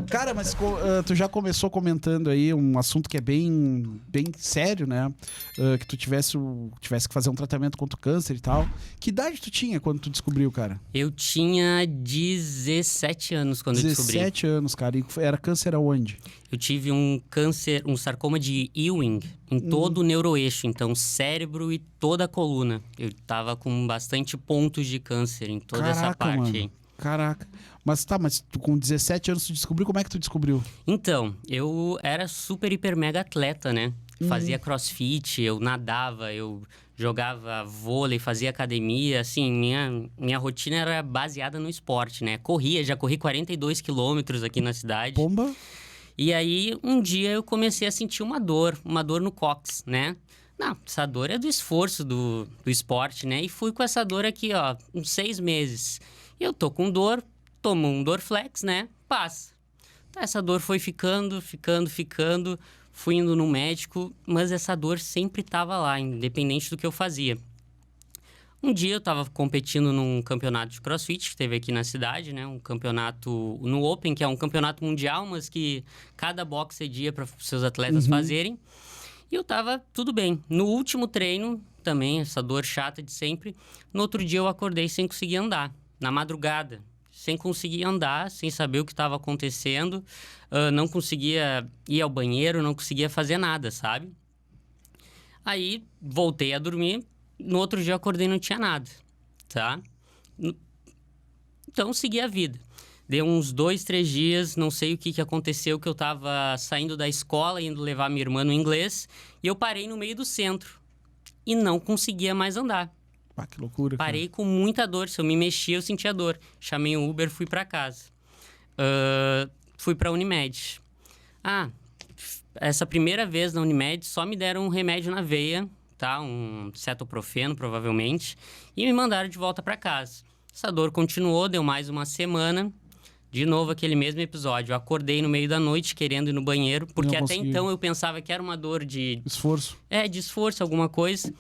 Cara, mas tu já começou comentando aí um assunto que é bem sério, né? Que tu tivesse que fazer um tratamento contra o câncer e tal. Que idade tu tinha quando tu descobriu, cara? Eu tinha 17 anos quando eu descobri. 17 anos, cara. E era câncer aonde? Eu tive um câncer, um sarcoma de Ewing em todo o neuroeixo, então cérebro e toda a coluna. Eu tava com bastante pontos de câncer em toda essa parte mano. aí. Caraca. Mas tu com 17 anos tu descobriu, como é que tu descobriu? Então, eu era super, hiper, mega atleta, né? Fazia crossfit, eu nadava, eu jogava vôlei, fazia academia, assim, minha rotina era baseada no esporte, né? Já corri 42 quilômetros aqui na cidade. Bomba? E aí, um dia eu comecei a sentir uma dor no cóccix, né? Não, essa dor é do esforço do esporte, né? E fui com essa dor aqui, ó, uns 6 meses. E eu tô com dor, tomo um Dorflex, né? Passa. Então, essa dor foi ficando. Fui indo no médico, mas essa dor sempre tava lá, independente do que eu fazia. Um dia eu tava competindo num campeonato de CrossFit que teve aqui na cidade, né? Um campeonato no Open, que é um campeonato mundial, mas que cada box cedia para seus atletas fazerem. E eu tava tudo bem. No último treino, também, essa dor chata de sempre. No outro dia eu acordei sem conseguir andar, na madrugada. Sem conseguir andar, sem saber o que estava acontecendo. Não conseguia ir ao banheiro, não conseguia fazer nada, sabe? Aí, voltei a dormir. No outro dia eu acordei e não tinha nada, tá? Então, segui a vida. Deu uns 2, 3 dias, não sei o que aconteceu, que eu tava saindo da escola, indo levar minha irmã no inglês, e eu parei no meio do centro. E não conseguia mais andar. Ah, que loucura, cara. Parei com muita dor. Se eu me mexia, eu sentia dor. Chamei um Uber, fui pra casa. Fui pra Unimed. Essa primeira vez na Unimed, só me deram um remédio na veia, tá? Um cetoprofeno, provavelmente. E me mandaram de volta pra casa. Essa dor continuou, deu mais uma semana. De novo, aquele mesmo episódio. Eu acordei no meio da noite, querendo ir no banheiro. Porque até então eu pensava que era uma dor de... esforço. De esforço, alguma coisa.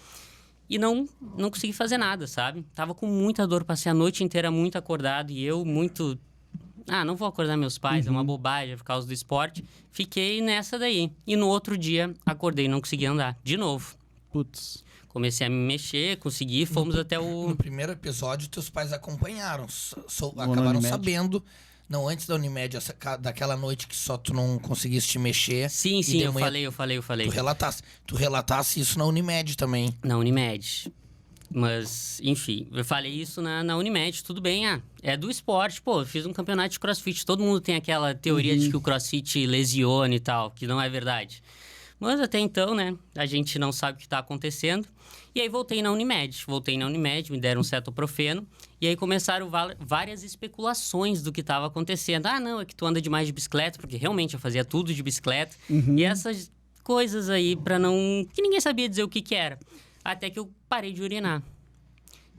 E não consegui fazer nada, sabe? Tava com muita dor, passei a noite inteira muito acordado. E eu muito... não vou acordar meus pais, é uma bobagem por causa do esporte. Fiquei nessa daí. E no outro dia, acordei e não consegui andar. De novo. Putz. Comecei a me mexer, consegui, fomos até o... No primeiro episódio, teus pais acompanharam. Acabaram sabendo... Não, antes da Unimed, daquela noite que só tu não conseguiste te mexer. Sim, eu falei. Tu relatasse isso na Unimed também. Na Unimed. Mas, enfim, eu falei isso na Unimed, tudo bem, é do esporte. Pô, eu fiz um campeonato de CrossFit, todo mundo tem aquela teoria de que o CrossFit lesiona e tal, que não é verdade. Mas até então, né, a gente não sabe o que tá acontecendo. E aí voltei na Unimed, me deram um cetoprofeno. E aí começaram várias especulações do que estava acontecendo. Não, é que tu anda demais de bicicleta, porque realmente eu fazia tudo de bicicleta. E essas coisas aí que ninguém sabia dizer o que era. Até que eu parei de urinar.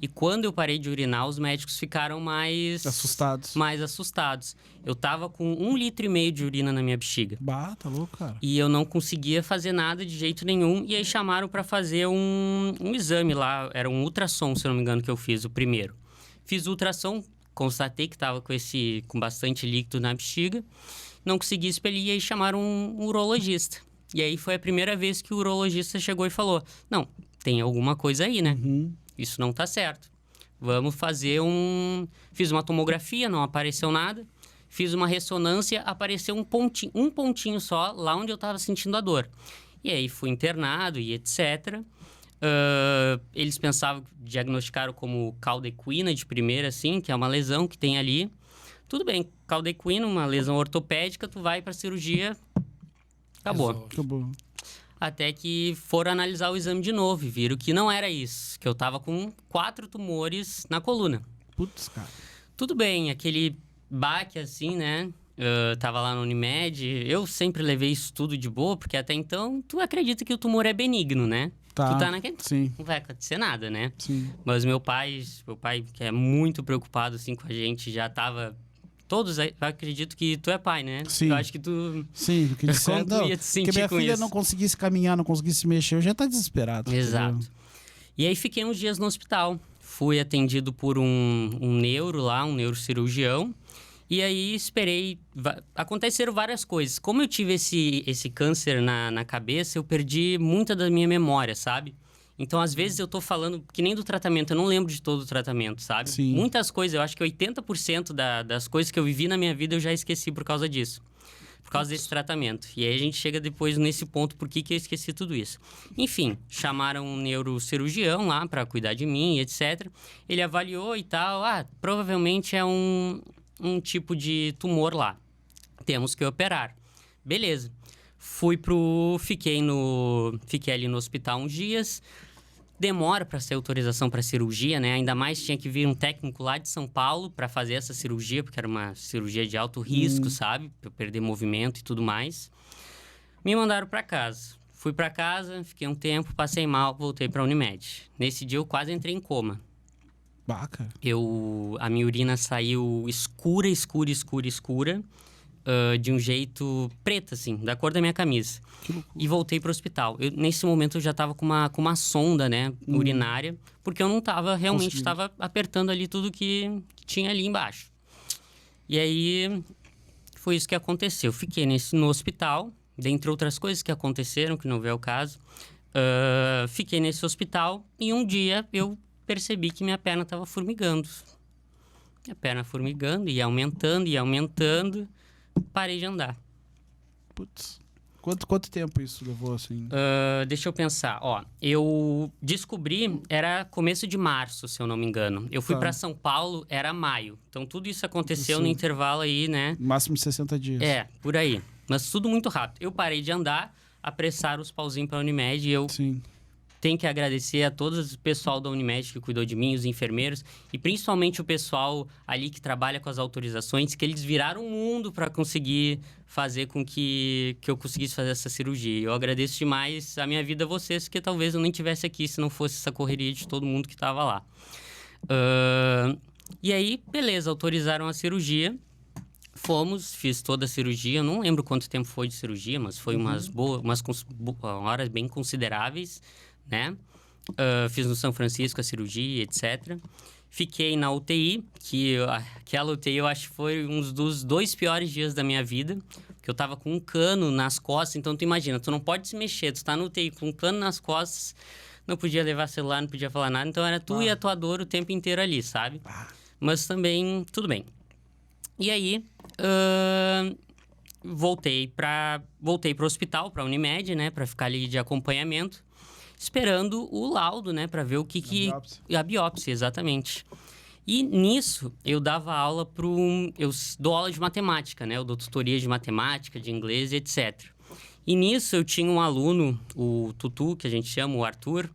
E quando eu parei de urinar, os médicos ficaram mais assustados. Eu tava com 1,5 litro de urina na minha bexiga. Bah, tá louco, cara. E eu não conseguia fazer nada de jeito nenhum. E aí chamaram pra fazer um exame lá. Era um ultrassom, se eu não me engano, que eu fiz, o primeiro. Fiz o ultrassom, constatei que tava com bastante líquido na bexiga. Não consegui expelir, e aí chamaram um urologista. E aí foi a primeira vez que o urologista chegou e falou: não, tem alguma coisa aí, né? Isso não tá certo. Vamos fazer Fiz uma tomografia, não apareceu nada. Fiz uma ressonância, apareceu um pontinho só, lá onde eu tava sentindo a dor. E aí fui internado e etc. Eles diagnosticaram como caldequina de primeira, assim, que é uma lesão que tem ali. Tudo bem, caldequina, uma lesão ortopédica, tu vai pra cirurgia, acabou. Até que foram analisar o exame de novo e viram que não era isso. Que eu tava com 4 tumores na coluna. Putz, cara. Tudo bem, aquele baque assim, né? Tava lá na Unimed. Eu sempre levei isso tudo de boa, porque até então tu acredita que o tumor é benigno, né? Tá, tu tá naquele... sim. Não vai acontecer nada, né? Sim. Mas meu pai, que é muito preocupado assim com a gente, já tava... Todos, eu acredito que tu é pai, né? Sim. Eu acho que tu... Sim, o que disser, tu ia te sentir que minha com filha isso. não conseguisse caminhar, não conseguisse se mexer, eu já tá desesperado. Exato. Entendeu? E aí fiquei uns dias no hospital. Fui atendido por um neuro lá, um neurocirurgião. E aí esperei... Aconteceram várias coisas. Como eu tive esse câncer na cabeça, eu perdi muita da minha memória, sabe? Então, às vezes, eu tô falando que nem do tratamento, eu não lembro de todo o tratamento, sabe? Sim. Muitas coisas, eu acho que 80% das coisas que eu vivi na minha vida eu já esqueci por causa disso. Por causa desse tratamento. E aí a gente chega depois nesse ponto, por que eu esqueci tudo isso. Enfim, chamaram um neurocirurgião lá para cuidar de mim, etc. Ele avaliou e tal. Provavelmente é um tipo de tumor lá. Temos que operar. Beleza. Fiquei ali no hospital uns dias. Demora para ser autorização para cirurgia, né? Ainda mais tinha que vir um técnico lá de São Paulo para fazer essa cirurgia, porque era uma cirurgia de alto risco, sabe? Pra eu perder movimento e tudo mais. Me mandaram para casa. Fui para casa, fiquei um tempo, passei mal, voltei para a Unimed. Nesse dia eu quase entrei em coma. Baca. A minha urina saiu escura, de um jeito preto, assim, da cor da minha camisa. E voltei pro hospital. Nesse momento eu já tava com uma sonda, né, urinária, porque eu não tava, realmente estava apertando ali tudo que tinha ali embaixo. E aí, foi isso que aconteceu. Fiquei no hospital, dentre outras coisas que aconteceram, que não veio ao caso. Fiquei nesse hospital e um dia eu percebi que minha perna estava formigando. Minha perna formigando, ia aumentando. Parei de andar. Putz. Quanto tempo isso levou, assim? Deixa eu pensar. Eu descobri, era começo de março, se eu não me engano. Eu fui para São Paulo, era maio. Então, tudo isso aconteceu no intervalo aí, né? Máximo de 60 dias. Por aí. Mas tudo muito rápido. Eu parei de andar, apressaram os pauzinhos pra Unimed e eu... Sim. Tenho que agradecer a todo o pessoal da Unimed que cuidou de mim, os enfermeiros, e principalmente o pessoal ali que trabalha com as autorizações, que eles viraram o mundo para conseguir fazer com que eu conseguisse fazer essa cirurgia. Eu agradeço demais a minha vida a vocês, porque talvez eu nem estivesse aqui se não fosse essa correria de todo mundo que estava lá. E aí, beleza, autorizaram a cirurgia. Fiz toda a cirurgia. Eu não lembro quanto tempo foi de cirurgia, mas foi umas horas bem consideráveis, né? Fiz no São Francisco a cirurgia, etc. Fiquei na UTI, aquela UTI eu acho que foi um dos 2 piores dias da minha vida, porque eu tava com um cano nas costas, então tu imagina, tu não pode se mexer, tu tá na UTI com um cano nas costas, não podia levar celular, não podia falar nada, então era tu e a tua dor o tempo inteiro ali, sabe? Mas também, tudo bem. E aí, voltei pro hospital, pra Unimed, né, pra ficar ali de acompanhamento, esperando o laudo, né, pra ver a biópsia, exatamente. E nisso, eu dava aula eu dou aula de matemática, né, eu dou tutoria de matemática, de inglês, etc. E nisso, eu tinha um aluno, o Tutu, que a gente chama, o Arthur,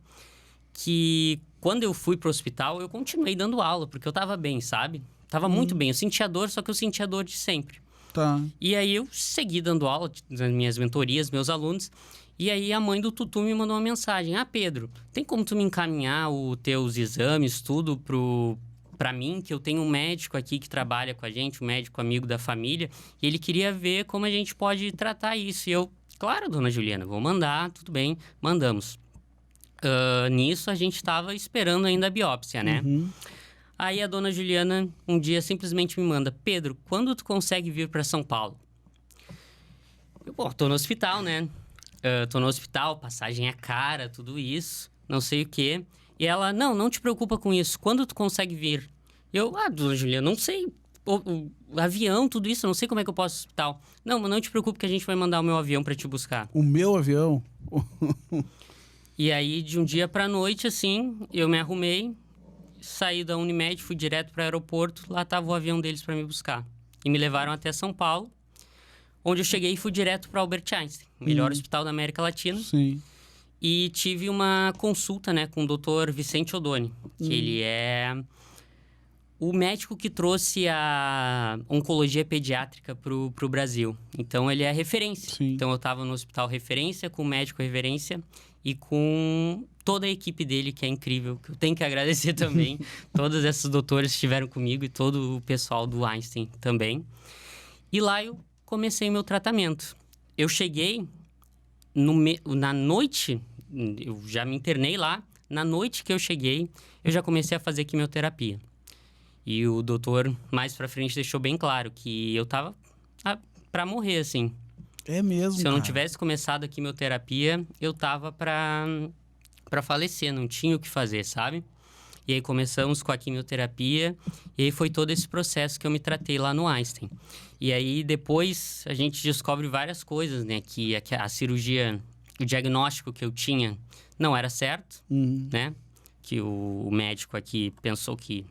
que quando eu fui pro hospital, eu continuei dando aula, porque eu tava bem, sabe? Tava muito bem, eu sentia dor, só que eu sentia dor de sempre. Tá. E aí eu segui dando aula nas minhas mentorias, meus alunos. E aí a mãe do Tutu me mandou uma mensagem. Pedro, tem como tu me encaminhar os teus exames, tudo pra mim? Que eu tenho um médico aqui que trabalha com a gente, um médico amigo da família. E ele queria ver como a gente pode tratar isso. E eu, claro, dona Juliana, vou mandar, tudo bem, mandamos. Nisso a gente estava esperando ainda a biópsia, né? Aí a dona Juliana um dia simplesmente me manda: Pedro, quando tu consegue vir para São Paulo? Eu, tô no hospital, né? Tô no hospital, passagem é cara, tudo isso, não sei o quê. E ela, não te preocupa com isso, quando tu consegue vir? Eu, dona Juliana, não sei, o avião, tudo isso, não sei como é que eu posso ir ao hospital. Não, mas não te preocupe que a gente vai mandar o meu avião para te buscar. O meu avião? E aí, de um dia pra noite, assim, eu me arrumei, saí da Unimed, fui direto para o aeroporto, lá tava o avião deles para me buscar. E me levaram até São Paulo, onde eu cheguei e fui direto para Albert Einstein, o melhor hospital da América Latina. Sim. E tive uma consulta, né, com o Dr. Vicente Odoni, que ele é o médico que trouxe a oncologia pediátrica pro Brasil. Então, ele é referência. Sim. Então, eu estava no hospital referência, com o médico referência e com toda a equipe dele, que é incrível, que eu tenho que agradecer também. Todos esses doutores estiveram comigo e todo o pessoal do Einstein também. E lá eu comecei meu tratamento. Eu cheguei na noite, eu já me internei lá. Na noite que eu cheguei, eu já comecei a fazer quimioterapia. E o doutor, mais pra frente, deixou bem claro que eu tava pra morrer, assim. É mesmo, Se eu não cara. tivesse começado a quimioterapia, eu tava pra falecer, não tinha o que fazer, sabe? E aí começamos com a quimioterapia, e aí foi todo esse processo que eu me tratei lá no Einstein. E aí depois a gente descobre várias coisas, né? Que a cirurgia, o diagnóstico que eu tinha não era certo, né? Que o médico aqui pensou que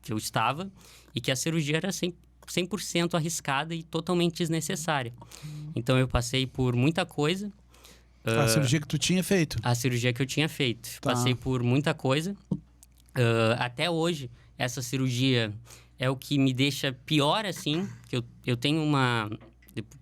eu estava, e que a cirurgia era 100% arriscada e totalmente desnecessária. Então eu passei por muita coisa. A cirurgia que tu tinha feito? A cirurgia que eu tinha feito. Tá. Passei por muita coisa. Até hoje, essa cirurgia é o que me deixa pior, assim. Que eu tenho uma...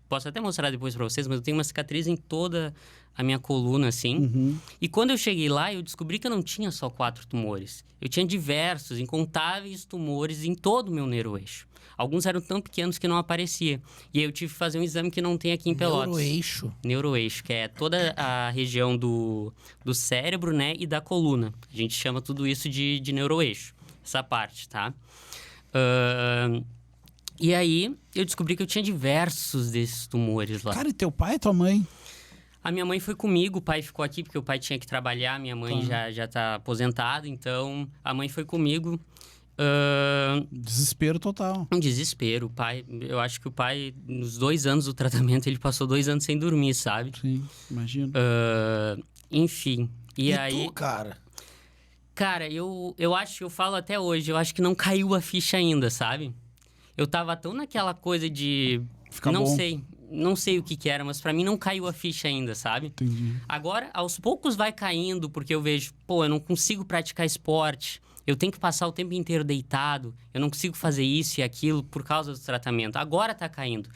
Posso até mostrar depois pra vocês, mas eu tenho uma cicatriz em toda a minha coluna, assim. E quando eu cheguei lá, eu descobri que eu não tinha só 4 tumores. Eu tinha diversos, incontáveis tumores em todo o meu neuroeixo. Alguns eram tão pequenos que não aparecia. E aí eu tive que fazer um exame que não tem aqui em Pelotas. Neuroeixo? Neuroeixo, que é toda a região do cérebro, né? E da coluna. A gente chama tudo isso de neuroeixo. Essa parte, tá? E aí, eu descobri que eu tinha diversos desses tumores lá. Cara, e teu pai e tua mãe? A minha mãe foi comigo, o pai ficou aqui porque o pai tinha que trabalhar. Minha mãe já tá aposentada, então a mãe foi comigo. Desespero total. Um desespero. O pai, eu acho que o pai, nos 2 anos do tratamento, ele passou 2 anos sem dormir, sabe? Sim, imagino. Enfim. E aí... tu, cara? Cara, eu acho, eu falo até hoje, eu acho que não caiu a ficha ainda, sabe? Eu tava tão naquela coisa de... Fica não bom. Não sei o que era, mas pra mim não caiu a ficha ainda, sabe? Entendi. Agora, aos poucos vai caindo, porque eu vejo, pô, eu não consigo praticar esporte, eu tenho que passar o tempo inteiro deitado, eu não consigo fazer isso e aquilo por causa do tratamento. Agora tá caindo.